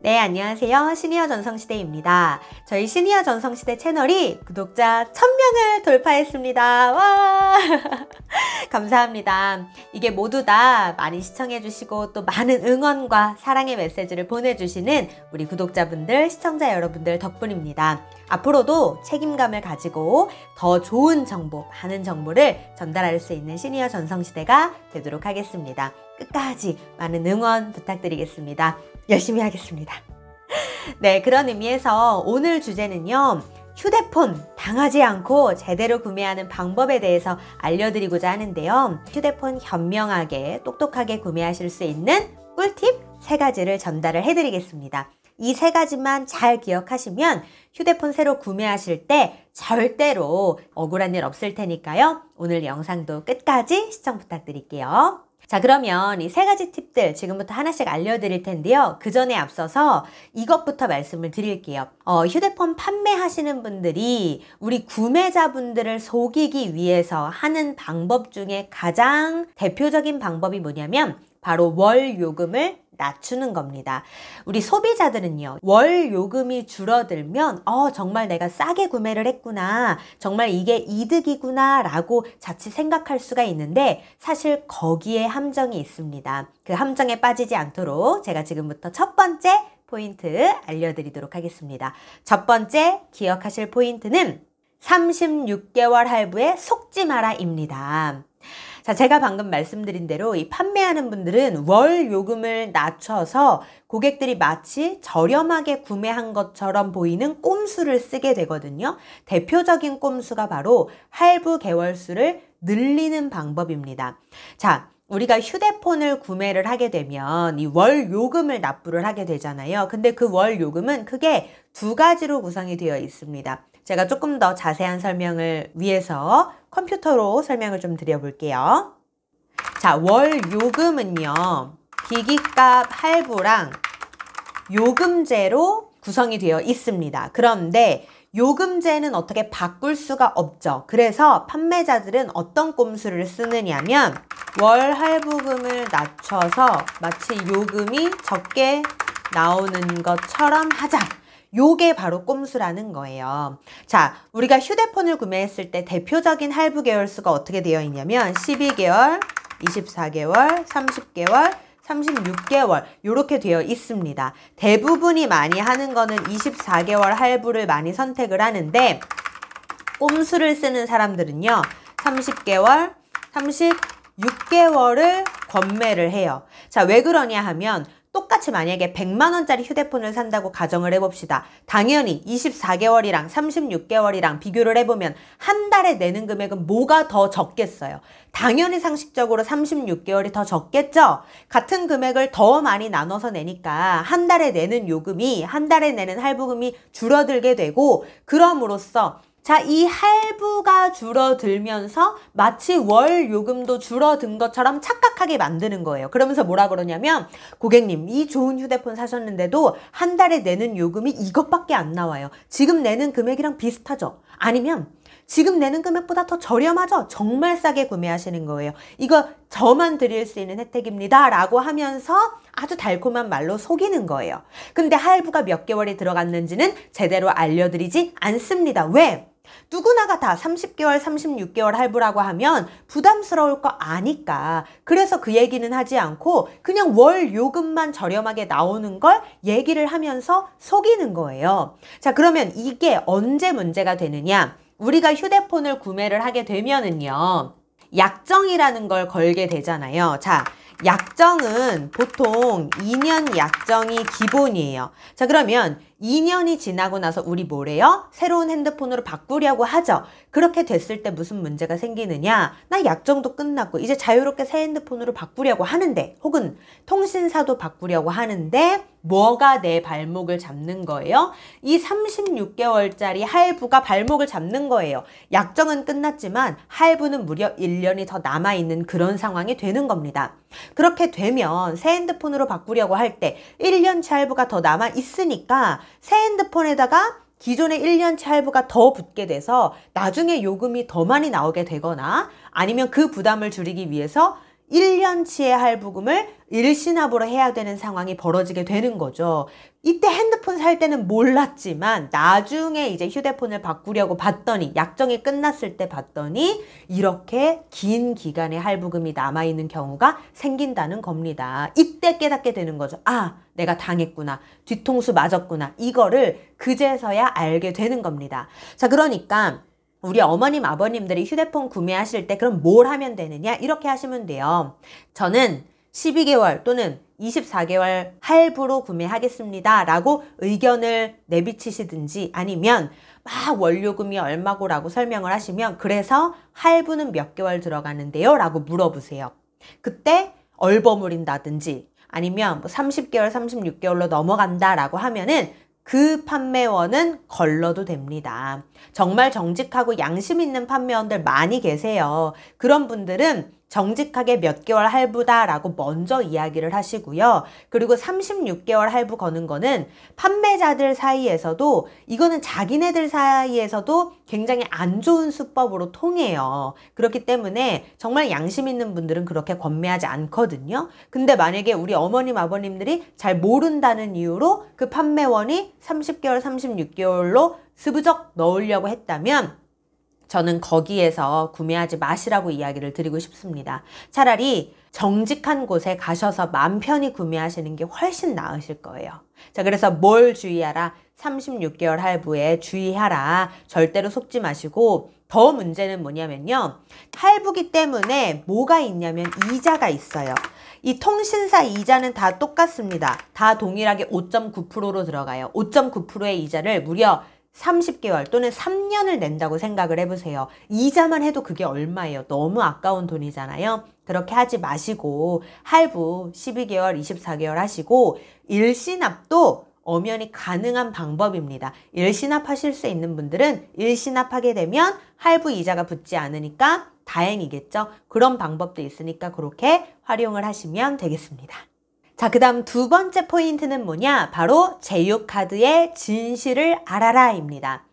네, 안녕하세요. 시니어 전성시대입니다. 저희 시니어 전성시대 채널이 구독자 1000명을 돌파했습니다. 와! 감사합니다. 이게 모두 다 많이 시청해주시고 또 많은 응원과 사랑의 메시지를 보내주시는 우리 구독자분들, 시청자 여러분들 덕분입니다. 앞으로도 책임감을 가지고 더 좋은 정보, 많은 정보를 전달할 수 있는 시니어 전성시대가 되도록 하겠습니다. 끝까지 많은 응원 부탁드리겠습니다. 열심히 하겠습니다. 네, 그런 의미에서 오늘 주제는요. 휴대폰 당하지 않고 제대로 구매하는 방법에 대해서 알려드리고자 하는데요. 휴대폰 현명하게 똑똑하게 구매하실 수 있는 꿀팁 3가지를 전달을 해드리겠습니다. 이 3가지만 잘 기억하시면 휴대폰 새로 구매하실 때 절대로 억울한 일 없을 테니까요. 오늘 영상도 끝까지 시청 부탁드릴게요. 자, 그러면 이 3가지 팁들 지금부터 하나씩 알려드릴 텐데요. 그 전에 앞서서 이것부터 말씀을 드릴게요. 휴대폰 판매하시는 분들이 우리 구매자분들을 속이기 위해서 하는 방법 중에 가장 대표적인 방법이 뭐냐면 바로 월 요금을 낮추는 겁니다. 우리 소비자들은요, 월 요금이 줄어들면 정말 내가 싸게 구매를 했구나, 정말 이게 이득이구나 라고 자칫 생각할 수가 있는데 사실 거기에 함정이 있습니다. 그 함정에 빠지지 않도록 제가 지금부터 첫 번째 포인트 알려드리도록 하겠습니다. 첫 번째 기억하실 포인트는 36개월 할부에 속지 마라입니다. 자, 제가 방금 말씀드린 대로 이 판매하는 분들은 월 요금을 낮춰서 고객들이 마치 저렴하게 구매한 것처럼 보이는 꼼수를 쓰게 되거든요. 대표적인 꼼수가 바로 할부 개월수를 늘리는 방법입니다. 자, 우리가 휴대폰을 구매를 하게 되면 이 월 요금을 납부를 하게 되잖아요. 근데 그 월 요금은 크게 2가지로 구성이 되어 있습니다. 제가 조금 더 자세한 설명을 위해서 컴퓨터로 설명을 좀 드려볼게요. 자, 월 요금은요, 기기값 할부랑 요금제로 구성이 되어 있습니다. 그런데 요금제는 어떻게 바꿀 수가 없죠. 그래서 판매자들은 어떤 꼼수를 쓰느냐면 월 할부금을 낮춰서 마치 요금이 적게 나오는 것처럼 하자. 요게 바로 꼼수라는 거예요. 자, 우리가 휴대폰을 구매했을 때 대표적인 할부 개월수가 어떻게 되어 있냐면 12개월, 24개월, 30개월, 36개월 이렇게 되어 있습니다. 대부분이 많이 하는 거는 24개월 할부를 많이 선택을 하는데 꼼수를 쓰는 사람들은요. 30개월, 36개월을 권매를 해요. 자, 왜 그러냐 하면 똑같이 만약에 100만 원짜리 휴대폰을 산다고 가정을 해봅시다. 당연히 24개월이랑 36개월이랑 비교를 해보면 한 달에 내는 금액은 뭐가 더 적겠어요? 당연히 상식적으로 36개월이 더 적겠죠? 같은 금액을 더 많이 나눠서 내니까 한 달에 내는 요금이, 한 달에 내는 할부금이 줄어들게 되고 그럼으로써 자, 이 할부가 줄어들면서 마치 월 요금도 줄어든 것처럼 착각하게 만드는 거예요. 그러면서 뭐라 그러냐면 고객님, 이 좋은 휴대폰 사셨는데도 한 달에 내는 요금이 이것밖에 안 나와요. 지금 내는 금액이랑 비슷하죠? 아니면 지금 내는 금액보다 더 저렴하죠? 정말 싸게 구매하시는 거예요. 이거 저만 드릴 수 있는 혜택입니다 라고 하면서 아주 달콤한 말로 속이는 거예요. 근데 할부가 몇 개월이 들어갔는지는 제대로 알려드리지 않습니다. 왜? 누구나가 다 30개월, 36개월 할부라고 하면 부담스러울 거 아니까. 그래서 그 얘기는 하지 않고 그냥 월 요금만 저렴하게 나오는 걸 얘기를 하면서 속이는 거예요. 자, 그러면 이게 언제 문제가 되느냐? 우리가 휴대폰을 구매를 하게 되면은요, 약정이라는 걸 걸게 되잖아요. 자, 약정은 보통 2년 약정이 기본이에요. 자, 그러면 2년이 지나고 나서 우리 뭐래요? 새로운 핸드폰으로 바꾸려고 하죠. 그렇게 됐을 때 무슨 문제가 생기느냐? 나 약정도 끝났고 이제 자유롭게 새 핸드폰으로 바꾸려고 하는데, 혹은 통신사도 바꾸려고 하는데 뭐가 내 발목을 잡는 거예요? 이 36개월짜리 할부가 발목을 잡는 거예요. 약정은 끝났지만 할부는 무려 1년이 더 남아있는 그런 상황이 되는 겁니다. 그렇게 되면 새 핸드폰으로 바꾸려고 할 때 1년치 할부가 더 남아있으니까 새 핸드폰에다가 기존의 1년치 할부가 더 붙게 돼서 나중에 요금이 더 많이 나오게 되거나 아니면 그 부담을 줄이기 위해서 1년치의 할부금을 일시납으로 해야 되는 상황이 벌어지게 되는 거죠. 이때 핸드폰 살 때는 몰랐지만 나중에 이제 휴대폰을 바꾸려고 봤더니 약정이 끝났을 때 봤더니 이렇게 긴 기간의 할부금이 남아있는 경우가 생긴다는 겁니다. 이때 깨닫게 되는 거죠. 아, 내가 당했구나. 뒤통수 맞았구나. 이거를 그제서야 알게 되는 겁니다. 자, 그러니까 우리 어머님, 아버님들이 휴대폰 구매하실 때 그럼 뭘 하면 되느냐? 이렇게 하시면 돼요. 저는 12개월 또는 24개월 할부로 구매하겠습니다 라고 의견을 내비치시든지 아니면 막 원료금이 얼마고 라고 설명을 하시면 그래서 할부는 몇 개월 들어가는데요? 라고 물어보세요. 그때 얼버무린다든지 아니면 뭐 30개월, 36개월로 넘어간다 라고 하면은 그 판매원은 걸러도 됩니다. 정말 정직하고 양심 있는 판매원들 많이 계세요. 그런 분들은 정직하게 몇 개월 할부다라고 먼저 이야기를 하시고요. 그리고 36개월 할부 거는 거는 판매자들 사이에서도 이거는 자기네들 사이에서도 굉장히 안 좋은 수법으로 통해요. 그렇기 때문에 정말 양심 있는 분들은 그렇게 권매하지 않거든요. 근데 만약에 우리 어머님, 아버님들이 잘 모른다는 이유로 그 판매원이 30개월, 36개월로 스브적 넣으려고 했다면 저는 거기에서 구매하지 마시라고 이야기를 드리고 싶습니다. 차라리 정직한 곳에 가셔서 마음 편히 구매하시는 게 훨씬 나으실 거예요. 자, 그래서 뭘 주의하라? 36개월 할부에 주의하라. 절대로 속지 마시고 더 문제는 뭐냐면요. 할부기 때문에 뭐가 있냐면 이자가 있어요. 이 통신사 이자는 다 똑같습니다. 다 동일하게 5.9%로 들어가요. 5.9%의 이자를 무려 30개월 또는 3년을 낸다고 생각을 해보세요. 이자만 해도 그게 얼마예요? 너무 아까운 돈이잖아요. 그렇게 하지 마시고 할부 12개월, 24개월 하시고 일시납도 엄연히 가능한 방법입니다. 일시납하실 수 있는 분들은 일시납하게 되면 할부 이자가 붙지 않으니까 다행이겠죠. 그런 방법도 있으니까 그렇게 활용을 하시면 되겠습니다. 자, 그 다음 두 번째 포인트는 뭐냐? 바로 제휴카드의 진실을 알아라입니다.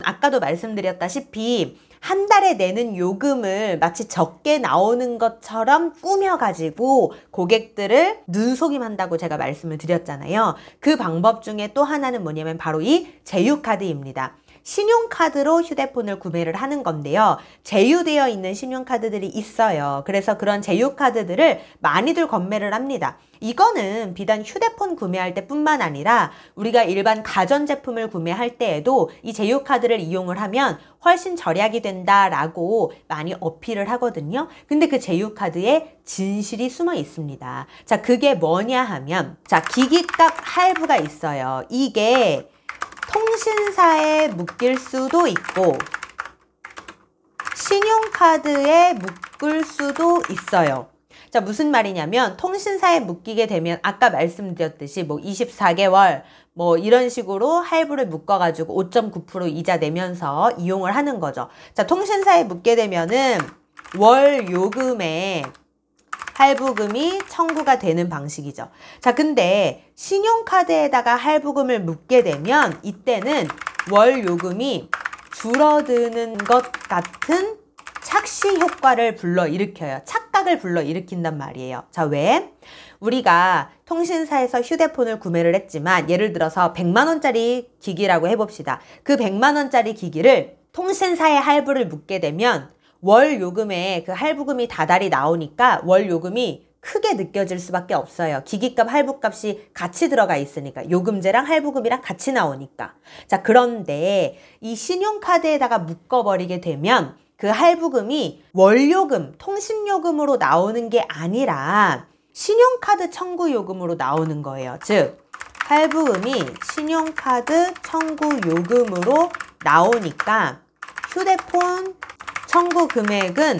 아까도 말씀드렸다시피 한 달에 내는 요금을 마치 적게 나오는 것처럼 꾸며가지고 고객들을 눈속임한다고 제가 말씀을 드렸잖아요. 그 방법 중에 또 하나는 뭐냐면 바로 이 제휴카드입니다. 신용카드로 휴대폰을 구매를 하는 건데요. 제휴되어 있는 신용카드들이 있어요. 그래서 그런 제휴카드들을 많이들 건매를 합니다. 이거는 비단 휴대폰 구매할 때뿐만 아니라 우리가 일반 가전제품을 구매할 때에도 이 제휴카드를 이용을 하면 훨씬 절약이 된다라고 많이 어필을 하거든요. 근데 그 제휴카드에 진실이 숨어 있습니다. 자, 그게 뭐냐 하면 자, 기기값 할부가 있어요. 이게 통신사에 묶일 수도 있고 신용카드에 묶을 수도 있어요. 자, 무슨 말이냐면 통신사에 묶이게 되면 아까 말씀드렸듯이 뭐 24개월 뭐 이런 식으로 할부를 묶어가지고 5.9% 이자 내면서 이용을 하는 거죠. 자, 통신사에 묶게 되면은 월 요금에 할부금이 청구가 되는 방식이죠. 자, 근데 신용카드에다가 할부금을 묶게 되면 이때는 월 요금이 줄어드는 것 같은 착시 효과를 불러일으켜요. 착각을 불러일으킨단 말이에요. 자, 왜? 우리가 통신사에서 휴대폰을 구매를 했지만 예를 들어서 100만 원짜리 기기라고 해봅시다. 그 100만 원짜리 기기를 통신사에 할부를 묶게 되면 월 요금에 그 할부금이 다달이 나오니까 월 요금이 크게 느껴질 수밖에 없어요. 기기값, 할부값이 같이 들어가 있으니까. 요금제랑 할부금이랑 같이 나오니까. 자, 그런데 이 신용카드에다가 묶어버리게 되면 그 할부금이 월요금, 통신요금으로 나오는 게 아니라 신용카드 청구 요금으로 나오는 거예요. 즉, 할부금이 신용카드 청구 요금으로 나오니까 휴대폰 청구 금액은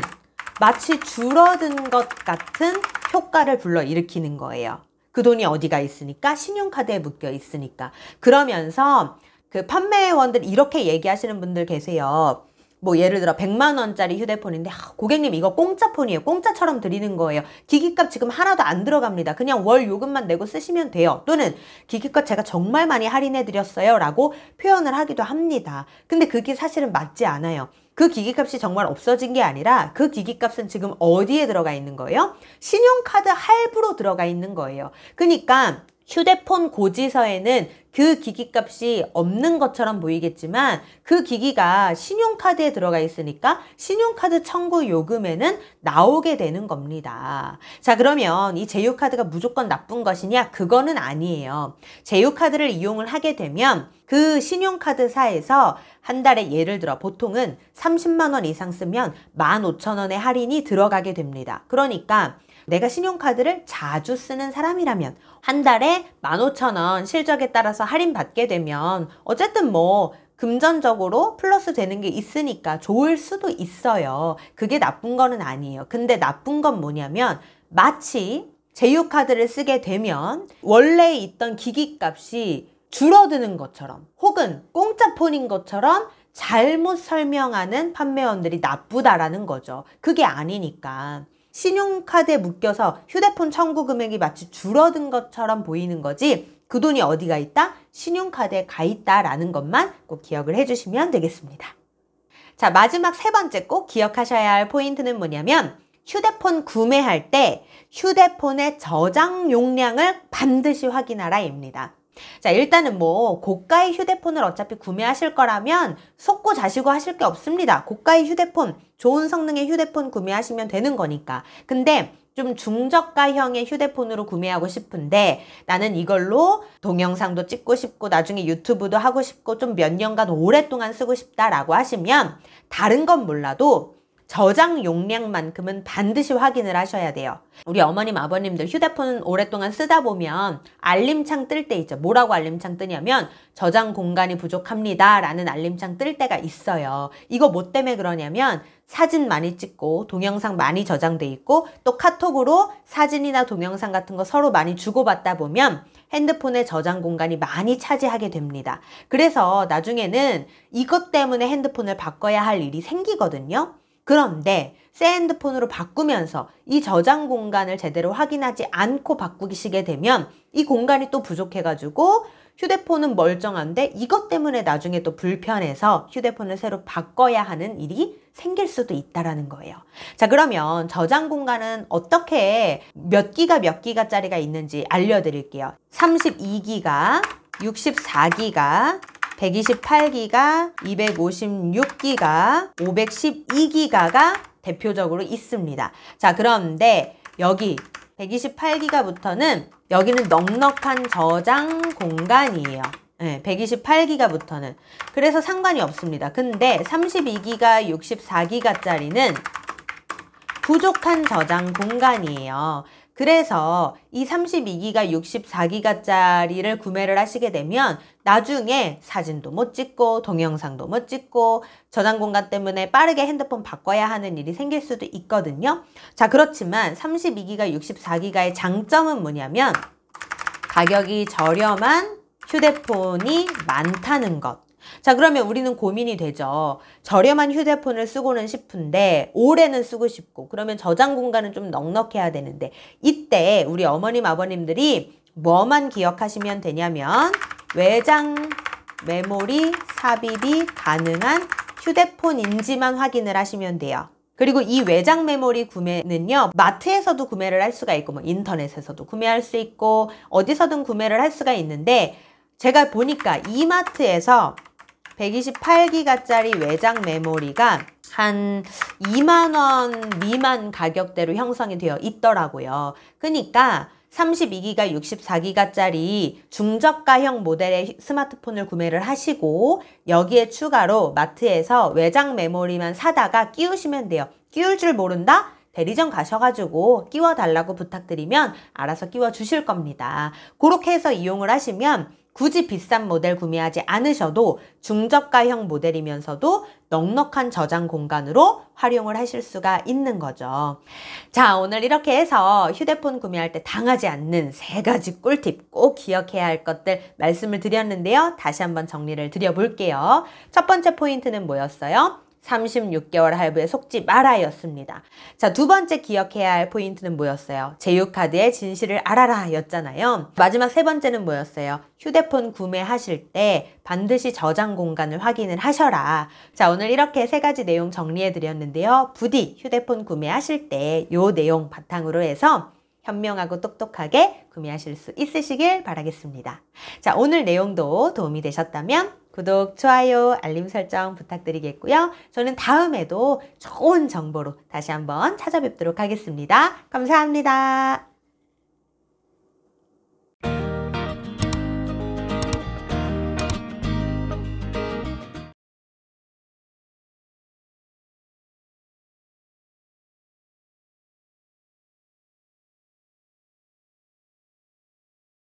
마치 줄어든 것 같은 효과를 불러일으키는 거예요. 그 돈이 어디가 있으니까? 신용카드에 묶여 있으니까. 그러면서 그 판매원들 이렇게 얘기하시는 분들 계세요. 뭐 예를 들어 100만 원짜리 휴대폰인데 고객님 이거 공짜 폰이에요. 공짜처럼 드리는 거예요. 기기값 지금 하나도 안 들어갑니다. 그냥 월 요금만 내고 쓰시면 돼요. 또는 기기값 제가 정말 많이 할인해 드렸어요 라고 표현을 하기도 합니다. 근데 그게 사실은 맞지 않아요. 그 기기값이 정말 없어진 게 아니라 그 기기값은 지금 어디에 들어가 있는 거예요? 신용카드 할부로 들어가 있는 거예요. 그러니까 휴대폰 고지서에는 그 기기값이 없는 것처럼 보이겠지만 그 기기가 신용카드에 들어가 있으니까 신용카드 청구 요금에는 나오게 되는 겁니다. 자, 그러면 이 제휴카드가 무조건 나쁜 것이냐? 그거는 아니에요. 제휴카드를 이용을 하게 되면 그 신용카드사에서 한 달에 예를 들어 보통은 30만 원 이상 쓰면 15,000원의 할인이 들어가게 됩니다. 그러니까 내가 신용카드를 자주 쓰는 사람이라면 한 달에 15,000원 실적에 따라서 할인 받게 되면 어쨌든 뭐 금전적으로 플러스 되는 게 있으니까 좋을 수도 있어요. 그게 나쁜 거는 아니에요. 근데 나쁜 건 뭐냐면 마치 제휴카드를 쓰게 되면 원래 있던 기기값이 줄어드는 것처럼 혹은 공짜 폰인 것처럼 잘못 설명하는 판매원들이 나쁘다라는 거죠. 그게 아니니까. 신용카드에 묶여서 휴대폰 청구 금액이 마치 줄어든 것처럼 보이는 거지 그 돈이 어디가 있다? 신용카드에 가 있다라는 것만 꼭 기억을 해주시면 되겠습니다. 자, 마지막 세 번째 꼭 기억하셔야 할 포인트는 뭐냐면 휴대폰 구매할 때 휴대폰의 저장 용량을 반드시 확인하라입니다. 자, 일단은 뭐 고가의 휴대폰을 어차피 구매하실 거라면 속고 자시고 하실 게 없습니다. 고가의 휴대폰, 좋은 성능의 휴대폰 구매하시면 되는 거니까. 근데 좀 중저가형의 휴대폰으로 구매하고 싶은데 나는 이걸로 동영상도 찍고 싶고 나중에 유튜브도 하고 싶고 좀 몇 년간 오랫동안 쓰고 싶다라고 하시면 다른 건 몰라도 저장 용량만큼은 반드시 확인을 하셔야 돼요. 우리 어머님, 아버님들 휴대폰 오랫동안 쓰다 보면 알림창 뜰 때 있죠. 뭐라고 알림창 뜨냐면 저장 공간이 부족합니다 라는 알림창 뜰 때가 있어요. 이거 뭐 때문에 그러냐면 사진 많이 찍고 동영상 많이 저장돼 있고 또 카톡으로 사진이나 동영상 같은 거 서로 많이 주고받다 보면 핸드폰의 저장 공간이 많이 차지하게 됩니다. 그래서 나중에는 이것 때문에 핸드폰을 바꿔야 할 일이 생기거든요. 그런데 새 핸드폰으로 바꾸면서 이 저장 공간을 제대로 확인하지 않고 바꾸시게 되면 이 공간이 또 부족해가지고 휴대폰은 멀쩡한데 이것 때문에 나중에 또 불편해서 휴대폰을 새로 바꿔야 하는 일이 생길 수도 있다라는 거예요. 자, 그러면 저장 공간은 어떻게 몇 기가짜리가 있는지 알려드릴게요. 32기가, 64기가, 128기가, 256기가, 512기가가 대표적으로 있습니다. 자, 그런데 여기 128기가부터는 여기는 넉넉한 저장 공간이에요. 네, 128기가부터는. 그래서 상관이 없습니다. 근데 32기가, 64기가짜리는 부족한 저장 공간이에요. 그래서 이 32기가, 64기가짜리를 구매를 하시게 되면 나중에 사진도 못 찍고 동영상도 못 찍고 저장 공간 때문에 빠르게 핸드폰 바꿔야 하는 일이 생길 수도 있거든요. 자, 그렇지만 32기가, 64기가의 장점은 뭐냐면 가격이 저렴한 휴대폰이 많다는 것. 자, 그러면 우리는 고민이 되죠. 저렴한 휴대폰을 쓰고는 싶은데 오래는 쓰고 싶고 그러면 저장 공간은 좀 넉넉해야 되는데 이때 우리 어머님, 아버님들이 뭐만 기억하시면 되냐면 외장 메모리 삽입이 가능한 휴대폰인지만 확인을 하시면 돼요. 그리고 이 외장 메모리 구매는요, 마트에서도 구매를 할 수가 있고 뭐 인터넷에서도 구매할 수 있고 어디서든 구매를 할 수가 있는데 제가 보니까 이마트에서 128기가짜리 외장 메모리가 한 2만원 미만 가격대로 형성이 되어 있더라고요. 그러니까 32기가, 64기가짜리 중저가형 모델의 스마트폰을 구매를 하시고 여기에 추가로 마트에서 외장 메모리만 사다가 끼우시면 돼요. 끼울 줄 모른다? 대리점 가셔가지고 끼워달라고 부탁드리면 알아서 끼워주실 겁니다. 그렇게 해서 이용을 하시면 굳이 비싼 모델 구매하지 않으셔도 중저가형 모델이면서도 넉넉한 저장 공간으로 활용을 하실 수가 있는 거죠. 자, 오늘 이렇게 해서 휴대폰 구매할 때 당하지 않는 3가지 꿀팁 꼭 기억해야 할 것들 말씀을 드렸는데요. 다시 한번 정리를 드려볼게요. 첫 번째 포인트는 뭐였어요? 36개월 할부에 속지 마라 였습니다. 자, 두 번째 기억해야 할 포인트는 뭐였어요? 제휴카드의 진실을 알아라 였잖아요. 마지막 세 번째는 뭐였어요? 휴대폰 구매하실 때 반드시 저장 공간을 확인을 하셔라. 자, 오늘 이렇게 세 가지 내용 정리해 드렸는데요. 부디 휴대폰 구매하실 때 요 내용 바탕으로 해서 현명하고 똑똑하게 구매하실 수 있으시길 바라겠습니다. 자, 오늘 내용도 도움이 되셨다면 구독, 좋아요, 알림 설정 부탁드리겠고요. 저는 다음에도 좋은 정보로 다시 한번 찾아뵙도록 하겠습니다. 감사합니다.